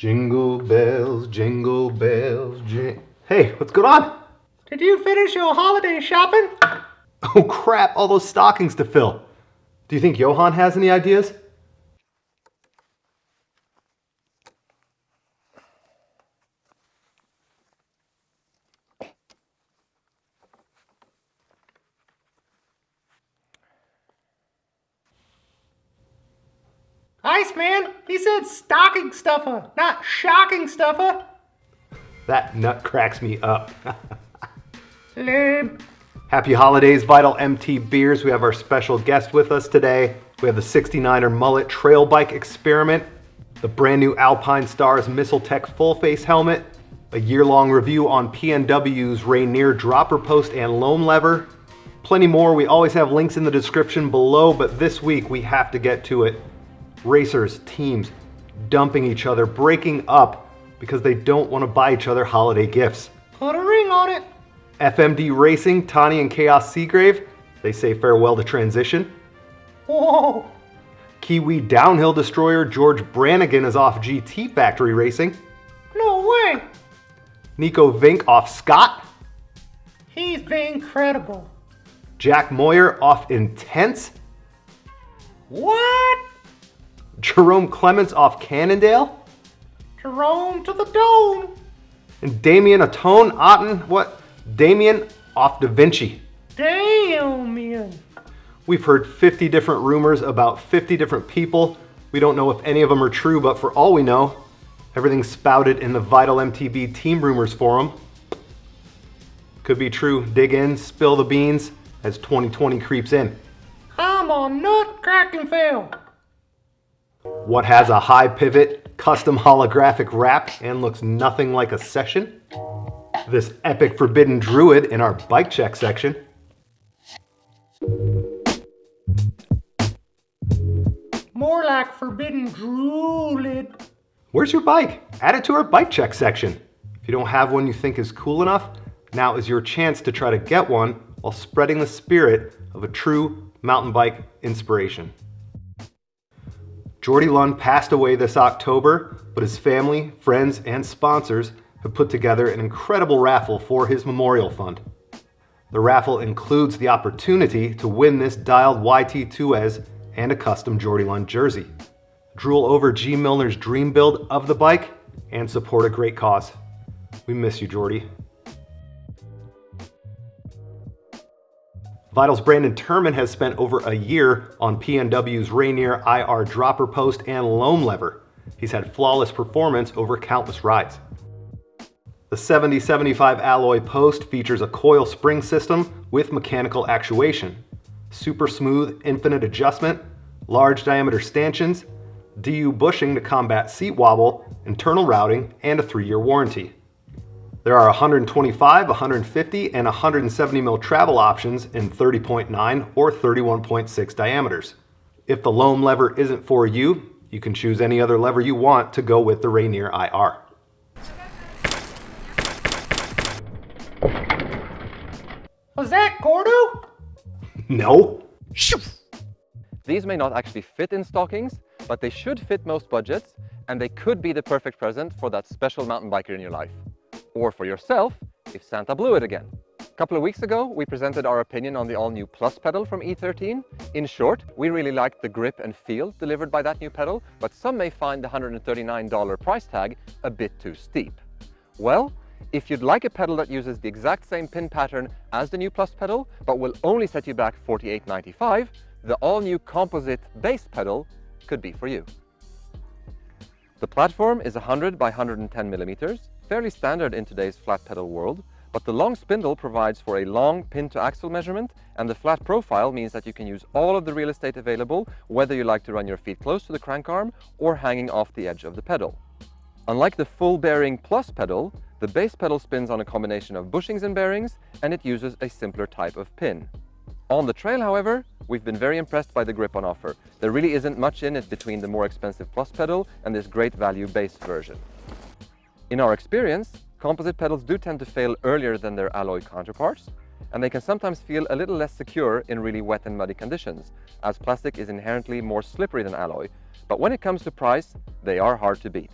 Jingle bells, Hey, what's going on? Did you finish your holiday shopping? Oh crap, all those stockings to fill. Do you think Johan has any ideas? Iceman, he said stocking stuffer, not shocking stuffer. That nut cracks me up. Lame. Happy Holidays Vital MTBers. We have our special guest with us today. We have the 69er Mullet trail bike experiment, the brand new Alpinestars Missle Tech full face helmet, a year-long review on PNW's Rainer dropper post and Loam lever. Plenty more. We always have links in the description below, but this week we have to get to it. Racers, teams, dumping each other, breaking up because they don't want to buy each other holiday gifts. Put a ring on it. FMD Racing, Tani and Chaos Seagrave, they say farewell to transition. Whoa. Kiwi downhill destroyer George Brannigan is off GT Factory Racing. No way. Nico Vink off Scott. He's incredible. Jack Moyer off Intense. What? Jerome Clements off Cannondale. Jerome to the dome. And Damien Atone Otten, Damien off Da Vinci. Damn, man. We've heard 50 different rumors about 50 different people. We don't know if any of them are true, but for all we know, everything's spouted in the Vital MTB Team Rumors forum. Could be true. Dig in, spill the beans as 2020 creeps in. I'm a nut cracking fail. What has a high pivot, custom holographic wrap, and looks nothing like a session? This epic forbidden Druid in our bike check section. More like forbidden Druid. Where's your bike? Add it to our bike check section. If you don't have one you think is cool enough, now is your chance to try to get one while spreading the spirit of a true mountain bike inspiration. Jordy Lund passed away this October, but his family, friends, and sponsors have put together an incredible raffle for his memorial fund. The raffle includes the opportunity to win this dialed YT Tuez and a custom Jordy Lund jersey. Drool over G. Milner's dream build of the bike and support a great cause. We miss you, Jordy. Vital's Brandon Turman has spent over a year on PNW's Rainer IR dropper post and Loam lever. He's had flawless performance over countless rides. The 7075 alloy post features a coil spring system with mechanical actuation, super smooth infinite adjustment, large diameter stanchions, DU bushing to combat seat wobble, internal routing, and a 3-year warranty. There are 125, 150, and 170 mil travel options in 30.9 or 31.6 diameters. If the Loam lever isn't for you, you can choose any other lever you want to go with the Rainer IR. Was that Gordo? No. These may not actually fit in stockings, but they should fit most budgets, and they could be the perfect present for that special mountain biker in your life. Or for yourself, if Santa blew it again. A couple of weeks ago, we presented our opinion on the all-new Plus pedal from E13. In short, we really liked the grip and feel delivered by that new pedal, but some may find the $139 price tag a bit too steep. Well, if you'd like a pedal that uses the exact same pin pattern as the new Plus pedal, but will only set you back $48.95, the all-new composite base pedal could be for you. The platform is 100 by 110 millimeters, fairly standard in today's flat pedal world, but the long spindle provides for a long pin to axle measurement, and the flat profile means that you can use all of the real estate available, whether you like to run your feet close to the crank arm or hanging off the edge of the pedal. Unlike the full bearing Plus pedal, the base pedal spins on a combination of bushings and bearings, and it uses a simpler type of pin. On the trail, however, we've been very impressed by the grip on offer. There really isn't much in it between the more expensive Plus pedal and this great value base version. In our experience, composite pedals do tend to fail earlier than their alloy counterparts, and they can sometimes feel a little less secure in really wet and muddy conditions, as plastic is inherently more slippery than alloy, but when it comes to price, they are hard to beat.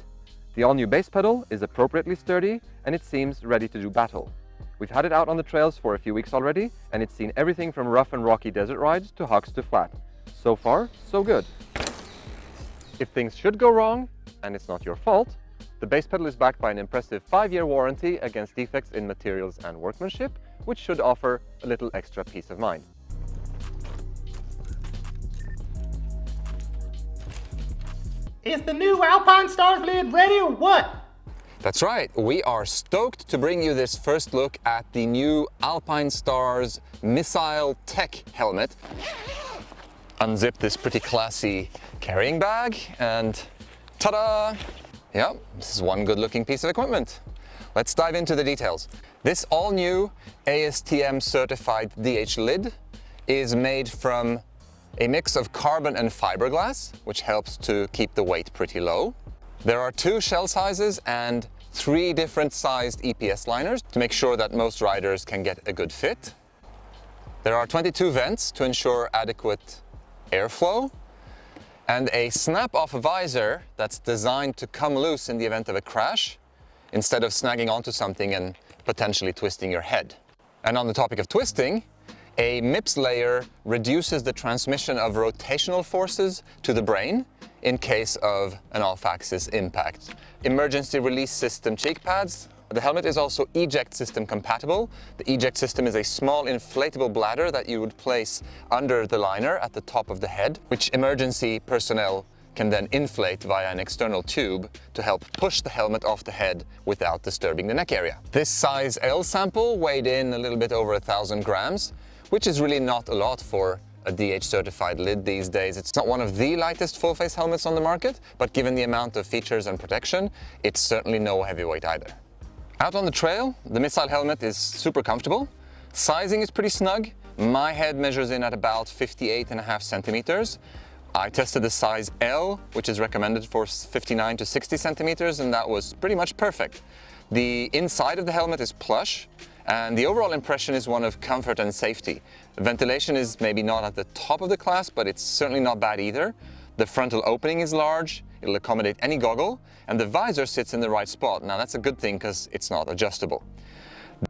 The all-new base pedal is appropriately sturdy and it seems ready to do battle. We've had it out on the trails for a few weeks already and it's seen everything from rough and rocky desert rides to hucks to flat. So far, so good. If things should go wrong, and it's not your fault, the base pedal is backed by an impressive 5-year warranty against defects in materials and workmanship, which should offer a little extra peace of mind. Is the new Alpinestars lid ready or what? That's right, we are stoked to bring you this first look at the new Alpinestars Missle Tech helmet. Unzip this pretty classy carrying bag and ta-da! Yeah, this is one good looking piece of equipment. Let's dive into the details. This all new ASTM certified DH lid is made from a mix of carbon and fiberglass, which helps to keep the weight pretty low. There are 2 shell sizes and 3 different sized EPS liners to make sure that most riders can get a good fit. There are 22 vents to ensure adequate airflow, and a snap-off visor that's designed to come loose in the event of a crash instead of snagging onto something and potentially twisting your head. And on the topic of twisting, a MIPS layer reduces the transmission of rotational forces to the brain in case of an off-axis impact. Emergency release system cheek pads. The helmet is also eject system compatible. The eject system is a small inflatable bladder that you would place under the liner at the top of the head, which emergency personnel can then inflate via an external tube to help push the helmet off the head without disturbing the neck area. This size L sample weighed in a little bit over 1,000 grams, which is really not a lot for a DH certified lid these days. It's not one of the lightest full face helmets on the market, but given the amount of features and protection, it's certainly no heavyweight either. Out on the trail, the Missile helmet is super comfortable. Sizing is pretty snug. My head measures in at about 58.5 centimeters. I tested the size L, which is recommended for 59 to 60 centimeters, and that was pretty much perfect. The inside of the helmet is plush, and the overall impression is one of comfort and safety. The ventilation is maybe not at the top of the class, but it's certainly not bad either. The frontal opening is large, it'll accommodate any goggle, and the visor sits in the right spot. Now that's a good thing because it's not adjustable.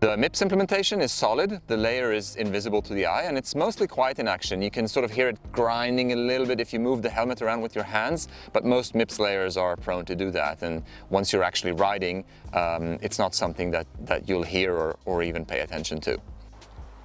The MIPS implementation is solid, the layer is invisible to the eye, and it's mostly quiet in action. You can sort of hear it grinding a little bit if you move the helmet around with your hands, but most MIPS layers are prone to do that, and once you're actually riding, it's not something that you'll hear or even pay attention to.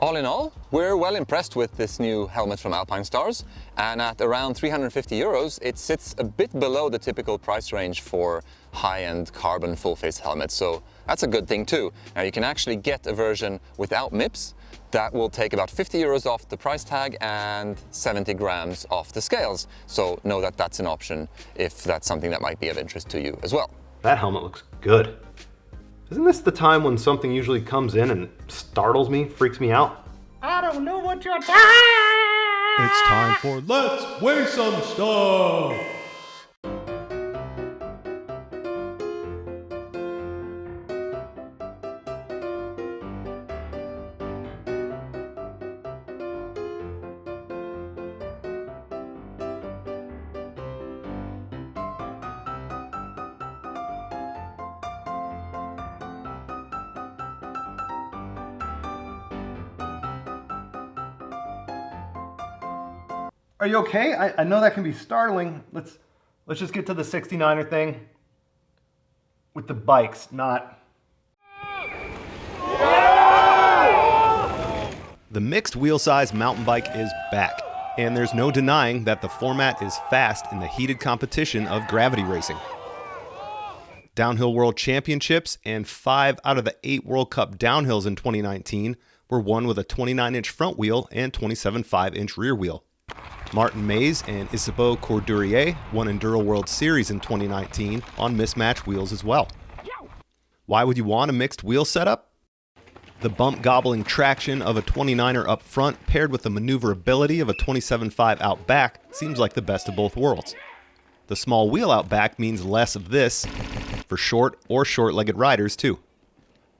All in all, we're well impressed with this new helmet from Alpinestars, and at around 350 euros, it sits a bit below the typical price range for high-end carbon full-face helmets, so that's a good thing too. Now you can actually get a version without MIPS that will take about 50 euros off the price tag and 70 grams off the scales, so know that that's an option if that's something that might be of interest to you as well. That helmet looks good. Isn't this the time when something usually comes in and startles me, freaks me out? I don't know what you're talking. It's time for Let's Weigh Some Stuff! Are you okay? I know that can be startling. Let's just get to the 69er thing with the bikes, not... The mixed wheel size mountain bike is back, and there's no denying that the format is fast in the heated competition of gravity racing. Downhill World Championships and 5 out of the 8 World Cup downhills in 2019 were won with a 29-inch front wheel and 27.5-inch rear wheel. Martin Mays and Isabeau Courdurier won Enduro World Series in 2019 on mismatched wheels as well. Why would you want a mixed wheel setup? The bump-gobbling traction of a 29er up front paired with the maneuverability of a 27.5 out back seems like the best of both worlds. The small wheel out back means less of this for short or short-legged riders too.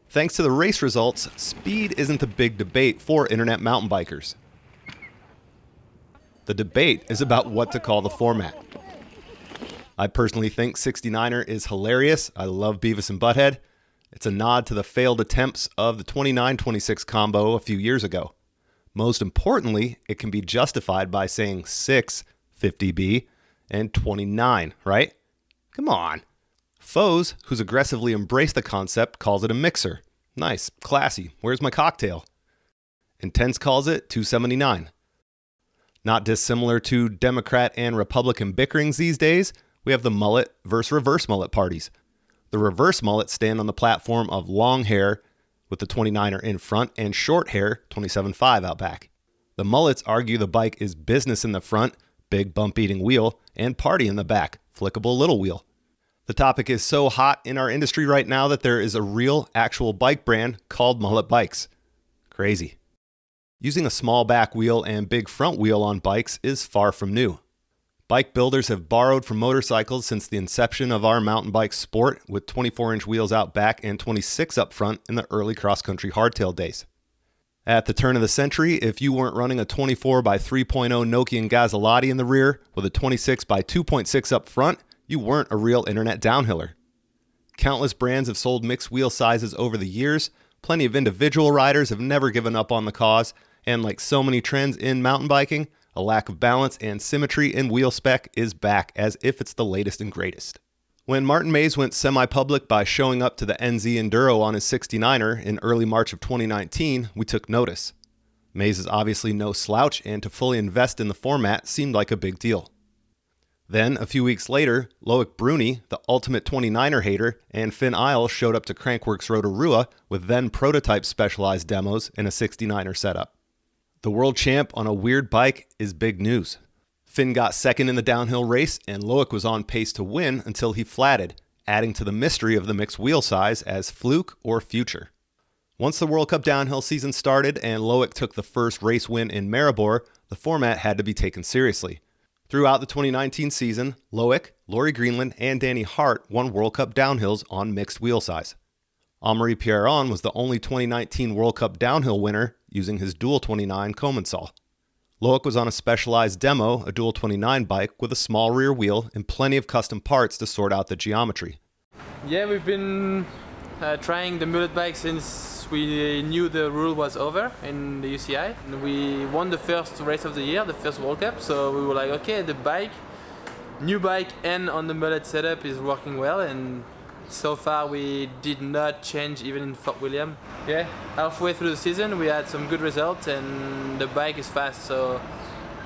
Thanks to the race results, speed isn't the big debate for internet mountain bikers. The debate is about what to call the format. I personally think 69er is hilarious. I love Beavis and Butthead. It's a nod to the failed attempts of the 29-26 combo a few years ago. Most importantly, it can be justified by saying 6 50B and 29, right? Come on. Foes, who's aggressively embraced the concept, calls it a mixer. Nice, classy. Where's my cocktail? Intense calls it 279. Not dissimilar to Democrat and Republican bickerings these days, we have the mullet versus reverse mullet parties. The reverse mullets stand on the platform of long hair with the 29er in front and short hair 27.5 out back. The mullets argue the bike is business in the front, big bump-eating wheel, and party in the back, flickable little wheel. The topic is so hot in our industry right now that there is a real, actual bike brand called Mullet Bikes. Crazy. Using a small back wheel and big front wheel on bikes is far from new. Bike builders have borrowed from motorcycles since the inception of our mountain bike sport, with 24-inch wheels out back and 26 up front in the early cross-country hardtail days. At the turn of the century, if you weren't running a 24 by 3.0 Nokian Gazzotti in the rear with a 26 by 2.6 up front, you weren't a real internet downhiller. Countless brands have sold mixed wheel sizes over the years, plenty of individual riders have never given up on the cause, and like so many trends in mountain biking, a lack of balance and symmetry in wheel spec is back as if it's the latest and greatest. When Martin Mays went semi-public by showing up to the NZ Enduro on his 69er in early March of 2019, we took notice. Mays is obviously no slouch, and to fully invest in the format seemed like a big deal. Then, a few weeks later, Loic Bruni, the ultimate 29er hater, and Finn Isle showed up to Crankworx Rotorua with then prototype specialized demos in a 69er setup. The world champ on a weird bike is big news. Finn got second in the downhill race, and Loic was on pace to win until he flatted, adding to the mystery of the mixed wheel size as fluke or future. Once the World Cup downhill season started and Loic took the first race win in Maribor, the format had to be taken seriously. Throughout the 2019 season, Loic, Laurie Greenland, and Danny Hart won World Cup downhills on mixed wheel size. Amaury Pierron was the only 2019 World Cup downhill winner using his dual 29 Commensal. Loic was on a specialized demo, a dual 29 bike with a small rear wheel and plenty of custom parts to sort out the geometry. Yeah, we've been trying the Mullet bike since we knew the rule was over in the UCI. And we won the first race of the year, the first World Cup, so we were like, okay, the bike, new bike and on the Mullet setup is working well, and so far we did not change even in Fort William. Yeah, halfway through the season we had some good results and the bike is fast, so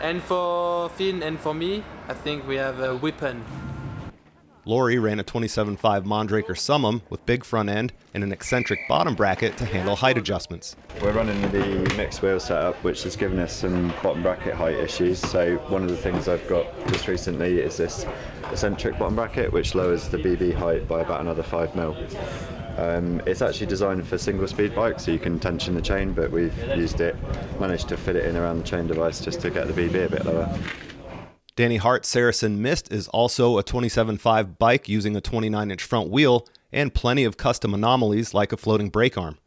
and for Finn and for me, I think we have a weapon. Laurie ran a 27.5 Mondraker Summum with big front end and an eccentric bottom bracket to handle height adjustments. We're running the mixed wheel setup, which has given us some bottom bracket height issues. So one of the things I've got just recently is this eccentric bottom bracket, which lowers the BB height by about another 5 mil. It's actually designed for single speed bikes, so you can tension the chain, but we've managed to fit it in around the chain device just to get the BB a bit lower. Danny Hart's Saracen Mist is also a 27.5 bike using a 29-inch front wheel and plenty of custom anomalies like a floating brake arm.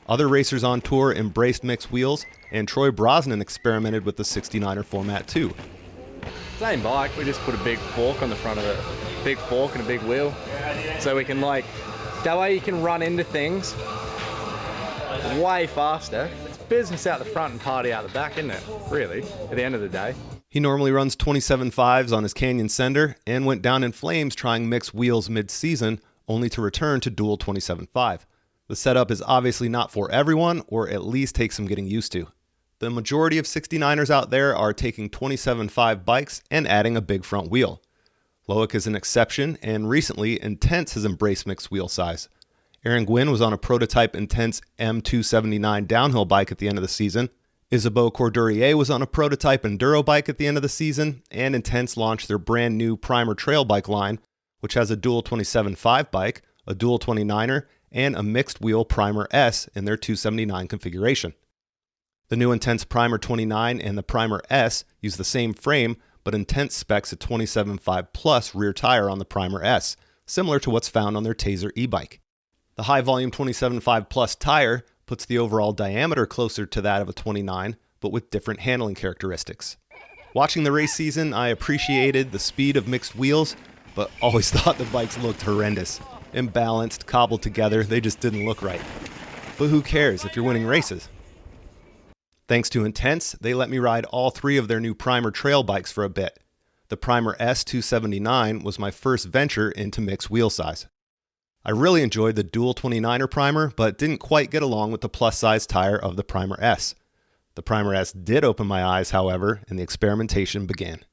Other racers on tour embraced mixed wheels, and Troy Brosnan experimented with the 69er format too. Same bike, we just put a big fork on the front of it. Big fork and a big wheel. So we can that way you can run into things way faster. It's business out the front and party out the back, isn't it? Really, at the end of the day. He normally runs 27.5s on his Canyon Sender and went down in flames trying mixed wheels mid-season, only to return to dual 27.5. The setup is obviously not for everyone, or at least takes some getting used to. The majority of 69ers out there are taking 27.5 bikes and adding a big front wheel. Loic is an exception, and recently Intense has embraced mixed wheel size. Aaron Gwynn was on a prototype Intense M279 downhill bike at the end of the season. Isabeau Courdurier was on a prototype enduro bike at the end of the season, and Intense launched their brand new Primer trail bike line, which has a dual 27.5 bike, a dual 29er, and a mixed wheel Primer S in their 279 configuration. The new Intense Primer 29 and the Primer S use the same frame, but Intense specs a 27.5 plus rear tire on the Primer S, similar to what's found on their Taser e-bike. The high volume 27.5 plus tire puts the overall diameter closer to that of a 29, but with different handling characteristics. Watching the race season, I appreciated the speed of mixed wheels, but always thought the bikes looked horrendous. Imbalanced, cobbled together, they just didn't look right. But who cares if you're winning races? Thanks to Intense, they let me ride all 3 of their new Primer trail bikes for a bit. The Primer S279 was my first venture into mixed wheel size. I really enjoyed the dual 29er Primer, but didn't quite get along with the plus size tire of the Primer S. The Primer S did open my eyes, however, and the experimentation began.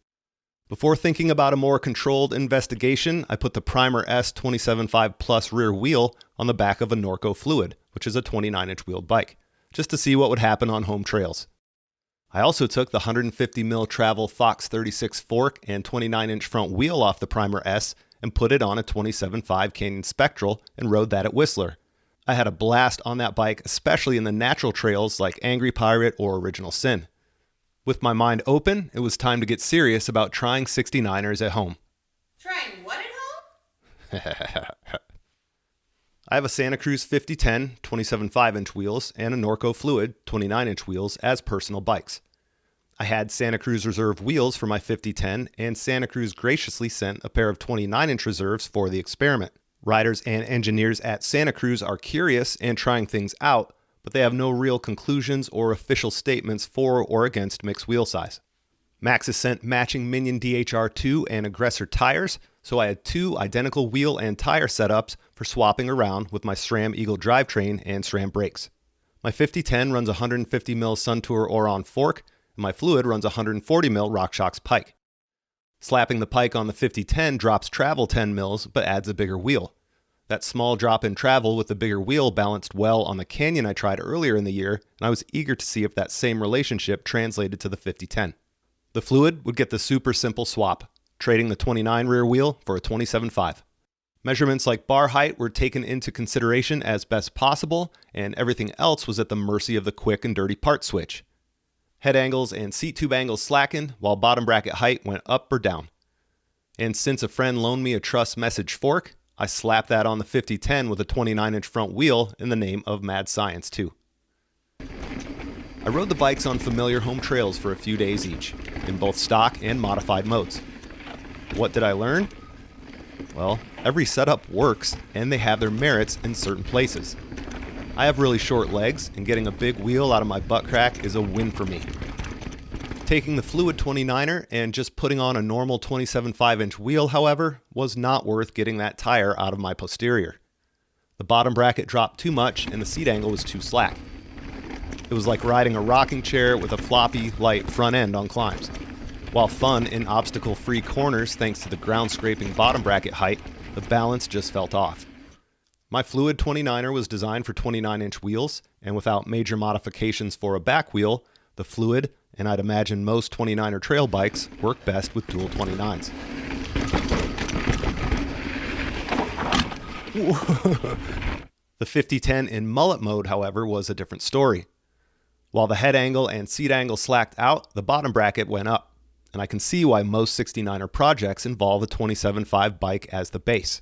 Before thinking about a more controlled investigation, I put the Primer S 27.5 Plus rear wheel on the back of a Norco Fluid, which is a 29-inch wheeled bike, just to see what would happen on home trails. I also took the 150mm Travel Fox 36 fork and 29-inch front wheel off the Primer S and put it on a 27.5 Canyon Spectral and rode that at Whistler. I had a blast on that bike, especially in the natural trails like Angry Pirate or Original Sin. With my mind open, it was time to get serious about trying 69ers at home. Trying what at home? I have a Santa Cruz 5010 27.5-inch wheels and a Norco Fluid 29-inch wheels as personal bikes. I had Santa Cruz Reserve wheels for my 5010, and Santa Cruz graciously sent a pair of 29-inch reserves for the experiment. Riders and engineers at Santa Cruz are curious and trying things out, but they have no real conclusions or official statements for or against mixed wheel size. Max has sent matching Minion DHR2 and Aggressor tires, so I had 2 identical wheel and tire setups for swapping around with my SRAM Eagle drivetrain and SRAM brakes. My 5010 runs 150mm Suntour Oron fork, and my Fluid runs 140mm RockShox Pike. Slapping the Pike on the 5010 drops travel 10 mils, but adds a bigger wheel. That small drop in travel with the bigger wheel balanced well on the Canyon I tried earlier in the year, and I was eager to see if that same relationship translated to the 5010. The Fluid would get the super simple swap, trading the 29 rear wheel for a 27.5. Measurements like bar height were taken into consideration as best possible, and everything else was at the mercy of the quick and dirty part switch. Head angles and seat tube angles slackened, while bottom bracket height went up or down. And since a friend loaned me a truss message fork, I slapped that on the 5010 with a 29-inch front wheel in the name of mad science too. I rode the bikes on familiar home trails for a few days each, in both stock and modified modes. What did I learn? Well, every setup works, and they have their merits in certain places. I have really short legs, and getting a big wheel out of my butt crack is a win for me. Taking the Fluid 29er and just putting on a normal 27.5-inch wheel, however, was not worth getting that tire out of my posterior. The bottom bracket dropped too much, and the seat angle was too slack. It was like riding a rocking chair with a floppy, light front end on climbs. While fun in obstacle-free corners thanks to the ground-scraping bottom bracket height, the balance just felt off. My Fluid 29er was designed for 29-inch wheels, and without major modifications for a back wheel, the Fluid, and I'd imagine most 29er trail bikes, work best with dual 29s. The 5010 in mullet mode, however, was a different story. While the head angle and seat angle slacked out, the bottom bracket went up, and I can see why most 69er projects involve a 27.5 bike as the base.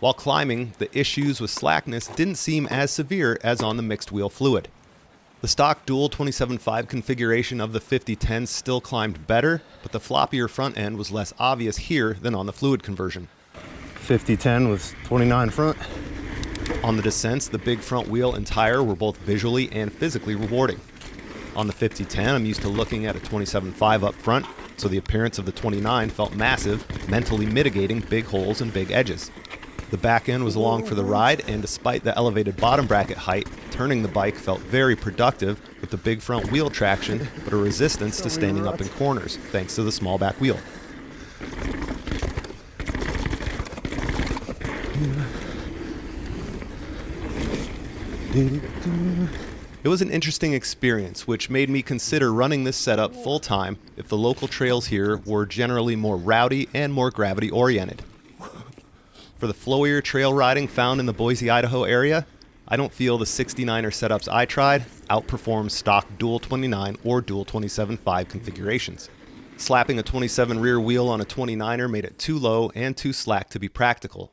While climbing, the issues with slackness didn't seem as severe as on the mixed wheel Fluid. The stock dual 27.5 configuration of the 5010 still climbed better, but the floppier front end was less obvious here than on the Fluid conversion. 5010 was 29 front. On the descents, the big front wheel and tire were both visually and physically rewarding. On the 5010, I'm used to looking at a 27.5 up front, so the appearance of the 29 felt massive, mentally mitigating big holes and big edges. The back end was along for the ride, and despite the elevated bottom bracket height, turning the bike felt very productive with the big front wheel traction, but a resistance to standing up in corners, thanks to the small back wheel. It was an interesting experience, which made me consider running this setup full-time if the local trails here were generally more rowdy and more gravity-oriented. For the flowier trail riding found in the Boise, Idaho area, I don't feel the 69er setups I tried outperform stock dual 29 or dual 27.5 configurations. Slapping a 27 rear wheel on a 29er made it too low and too slack to be practical.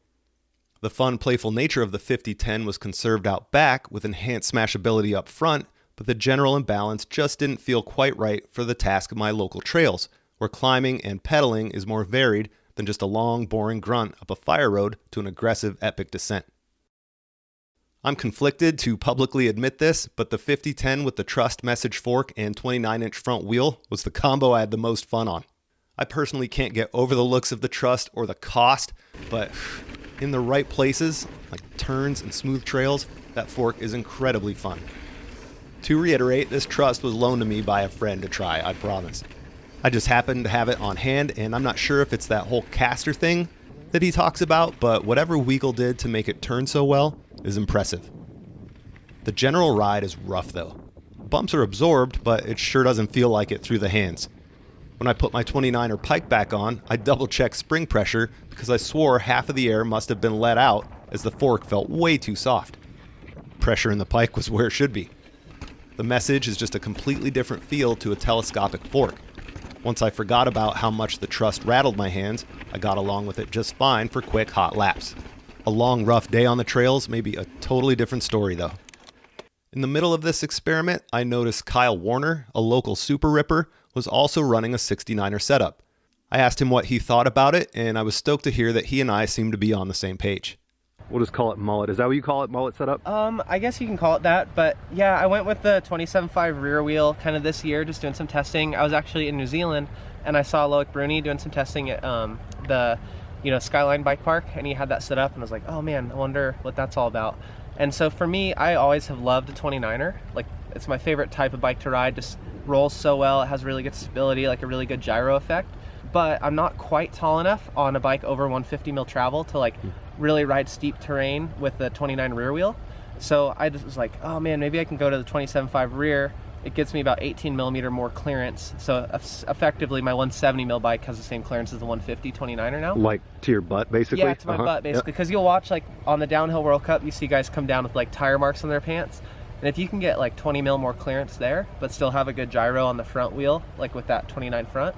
The fun, playful nature of the 5010 was conserved out back with enhanced smashability up front, but the general imbalance just didn't feel quite right for the task of my local trails, where climbing and pedaling is more varied than just a long, boring grunt up a fire road to an aggressive, epic descent. I'm conflicted to publicly admit this, but the 5010 with the Trust Message fork and 29-inch front wheel was the combo I had the most fun on. I personally can't get over the looks of the Trust or the cost, but in the right places, like turns and smooth trails, that fork is incredibly fun. To reiterate, this Trust was loaned to me by a friend to try, I promise. I just happened to have it on hand, and I'm not sure if it's that whole caster thing that he talks about, but whatever Weagle did to make it turn so well is impressive. The general ride is rough though. Bumps are absorbed, but it sure doesn't feel like it through the hands. When I put my 29er pike back on, I double-checked spring pressure because I swore half of the air must have been let out as the fork felt way too soft. Pressure in the pike was where it should be. The Message is just a completely different feel to a telescopic fork. Once I forgot about how much the Trust rattled my hands, I got along with it just fine for quick, hot laps. A long, rough day on the trails may be a totally different story, though. In the middle of this experiment, I noticed Kyle Warner, a local super ripper, was also running a 69er setup. I asked him what he thought about it, and I was stoked to hear that he and I seemed to be on the same page. We'll just call it Mullet. Is that what you call it, Mullet setup? I guess you can call it that, but yeah, I went with the 27.5 rear wheel kind of this year, just doing some testing. I was actually in New Zealand, and I saw Loic Bruni doing some testing at the Skyline Bike Park, and he had that set up, and I was like, oh man, I wonder what that's all about. And so for me, I always have loved a 29er. Like, it's my favorite type of bike to ride, just rolls so well, it has really good stability, like a really good gyro effect. But I'm not quite tall enough on a bike over 150 mil travel to like really ride steep terrain with the 29 rear wheel. So I just was like, oh man, maybe I can go to the 27.5 rear. It gets me about 18 millimeter more clearance. So effectively my 170 mil bike has the same clearance as the 150 29er now. Like to your butt, basically? Yeah, to my butt, basically. Because you'll watch like on the downhill World Cup, you see guys come down with like tire marks on their pants. And if you can get like 20 mil more clearance there, but still have a good gyro on the front wheel, like with that 29 front,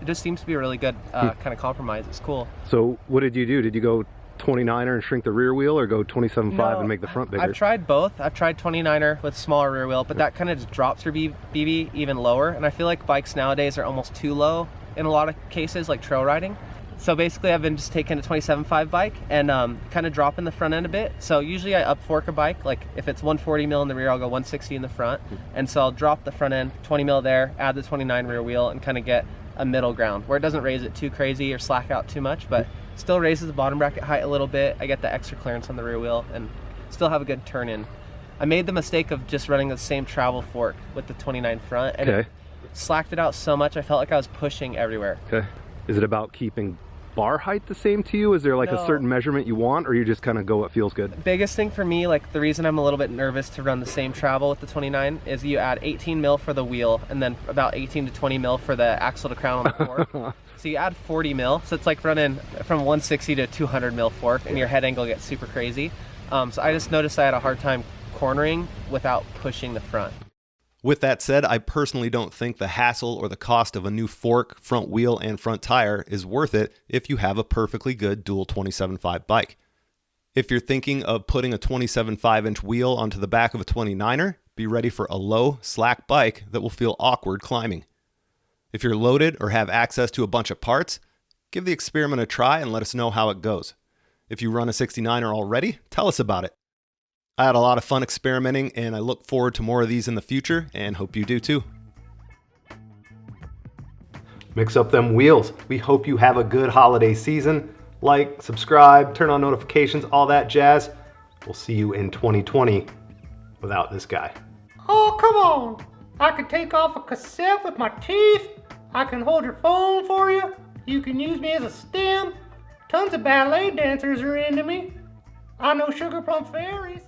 it just seems to be a really good kind of compromise. It's cool. So what did you do? Did you go 29er and shrink the rear wheel, or go 27.5 and make the front bigger? I've tried both. I've tried 29er with smaller rear wheel, but that kind of just drops your BB even lower. And I feel like bikes nowadays are almost too low in a lot of cases, like trail riding. So basically I've been just taking a 27.5 bike and kind of dropping the front end a bit. So usually I up fork a bike, like if it's 140 mil in the rear, I'll go 160 in the front. And so I'll drop the front end, 20 mil there, add the 29 rear wheel, and kind of get a middle ground where it doesn't raise it too crazy or slack out too much, but still raises the bottom bracket height a little bit. I get the extra clearance on the rear wheel and still have a good turn in. I made the mistake of just running the same travel fork with the 29 front, and it slacked it out so much I felt like I was pushing everywhere. Okay. Is it about keeping bar height the same to you? Is there like a certain measurement you want, or you just kind of go what feels good? Biggest thing for me, like the reason I'm a little bit nervous to run the same travel with the 29 is you add 18 mil for the wheel and then about 18 to 20 mil for the axle to crown on the fork. So you add 40 mil, so it's like running from 160 to 200 mil fork, and your head angle gets super crazy. So I just noticed I had a hard time cornering without pushing the front. With that said, I personally don't think the hassle or the cost of a new fork, front wheel, and front tire is worth it if you have a perfectly good dual 27.5 bike. If you're thinking of putting a 27.5-inch wheel onto the back of a 29er, be ready for a low, slack bike that will feel awkward climbing. If you're loaded or have access to a bunch of parts, give the experiment a try and let us know how it goes. If you run a 69er already, tell us about it. I had a lot of fun experimenting, and I look forward to more of these in the future, and hope you do too. Mix up them wheels. We hope you have a good holiday season. Like, subscribe, turn on notifications, all that jazz. We'll see you in 2020 without this guy. Oh, come on. I can take off a cassette with my teeth. I can hold your phone for you. You can use me as a stem. Tons of ballet dancers are into me. I know Sugar Plum Fairies.